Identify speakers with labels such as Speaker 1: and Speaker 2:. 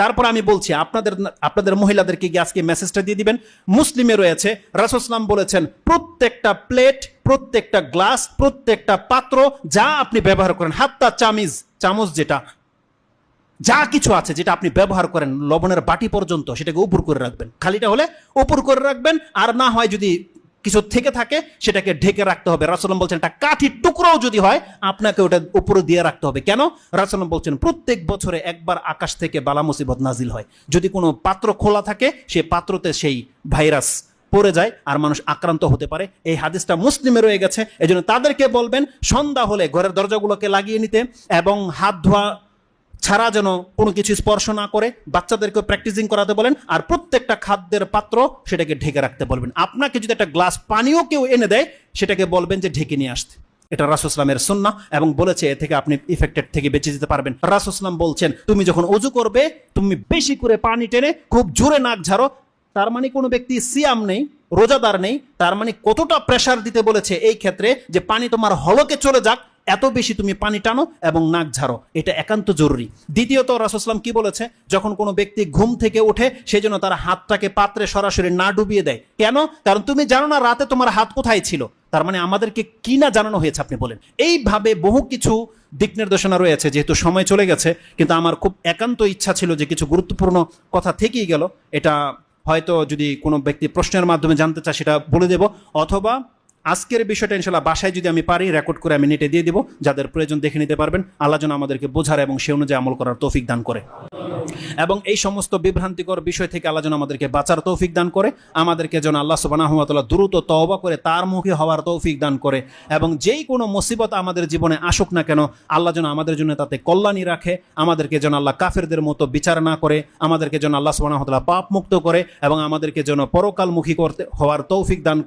Speaker 1: তারপর আমি বলছি আপনাদের মহিলাদেরকে গিয়ে আজকে মেসেজটা দিয়ে দিবেন। মুসলিমে রয়েছে, রাসূল সাল্লাল্লাহু আলাইহি ওয়াসাল্লাম বলেছেন প্রত্যেকটা প্লেট, প্রত্যেকটা গ্লাস, প্রত্যেকটা পাত্র যা আপনি ব্যবহার করেন, হাত্তা চামচ যেটা যা কিছু আছে যেটা আপনি ব্যবহার করেন, লবণের বাটি পর্যন্ত, সেটাকে উপর করে রাখবেন। খালিটা হলে উপর করে রাখবেন, আর না হয় যদি কিছু থেকে থাকে সেটাকে ঢেকে রাখতে হবে। রাসূলুল্লাহ বলছেন একটা কাঠির টুকরাও যদি হয় আপনাকে ওটা উপরে দিয়ে রাখতে হবে। কেন? রাসূলুল্লাহ বলছেন প্রত্যেক বছরে একবার আকাশ থেকে বালা মুসিবত নাজিল হয়। যদি কোনো পাত্র খোলা থাকে সেই পাত্রতে সেই ভাইরাস পড়ে যায় আর মানুষ আক্রান্ত হতে পারে। এই হাদিসটা মুসলিমে রয়ে গেছে। এজন্য তাদেরকে বলবেন সন্ধ্যা হলে ঘরের দরজাগুলোকে লাগিয়ে নিতে এবং হাত ধোয়া ছাড়া যেন কোনো কিছু স্পর্শ না করে। বাচ্চাদেরকে প্র্যাকটিসিং করাতে বলেন, আর প্রত্যেকটা খাদ্যের পাত্র সেটাকে ঢেকে রাখতে বলবেন। আপনাকে যদি একটা গ্লাস পানিও কেউ এনে দেয় সেটাকে বলবেন যে ঢেকে নিয়ে আসতে। এটা রাসূল সাল্লামের সুন্নাহ এবং বলেছে এ থেকে আপনি ইফেক্টেড থেকে বেঁচে যেতে পারবেন। রাসূল সাল্লাম বলছেন তুমি যখন ওযু করবে তুমি বেশি করে পানি টেনে খুব জোরে নাক ঝাড়ো। তার মানে কোনো ব্যক্তি সিয়াম নেই, রোজাদার নেই, তার মানে কতটা প্রেসার দিতে বলেছে এই ক্ষেত্রে যে পানি তোমার হলকে চলে যাক, এত বেশি তুমি পানি টানো এবং নাক ঝাড়ো, এটা একান্ত জরুরি। দ্বিতীয়ত রাসূল সাল্লাম কি বলেছে, যখন কোনো ব্যক্তি ঘুম থেকে ওঠে সেই জন্য তার হাতটাকে পাত্রে সরাসরি না ডুবিয়ে দেয়। কেন? কারণ তুমি জানো না রাতে তোমার হাত কোথায় ছিল। তার মানে আমাদেরকে কি না জানানো হয়েছে আপনি বলেন। এইভাবে বহু কিছু দিক নির্দেশনা রয়েছে। যেহেতু সময় চলে গেছে, কিন্তু আমার খুব একান্ত ইচ্ছা ছিল যে কিছু গুরুত্বপূর্ণ কথা থেকেই গেল, এটা হয়তো যদি কোনো ব্যক্তি প্রশ্নের মাধ্যমে জানতে চায় সেটা বলে দেব, অথবা আজকের বিষয়টা ইনশাল্লাহ বাসায় যদি আমি পারি রেকর্ড করে আমি নেটে দিয়ে দিব, যাদের প্রয়োজন দেখে নিতে পারবেন। আল্লাহ যেন আমাদেরকে বোঝার এবং সে অনুযায়ী আমল করার তৌফিক দান করে, এবং এই সমস্ত বিভ্রান্তিকর বিষয় থেকে আল্লাহ যেন আমাদেরকে বাঁচার তৌফিক দান করে, আমাদেরকে যেন আল্লাহ সুবহানাহু ওয়া তাআলা দ্রুত তওবা করে তার মুখী হওয়ার তৌফিক দান করে, এবং যেই কোনো মুসিবত আমাদের জীবনে আসুক না কেন আল্লাহ যেন আমাদের জন্য তাতে কল্যাণী রাখে, আমাদেরকে যেন আল্লাহ কাফেরদের মতো বিচার না করে, আমাদেরকে যেন আল্লাহ সুবহানাহু ওয়া তাআলা পাপ মুক্ত করে, এবং আমাদেরকে যেন পরকালমুখী হওয়ার তৌফিক দান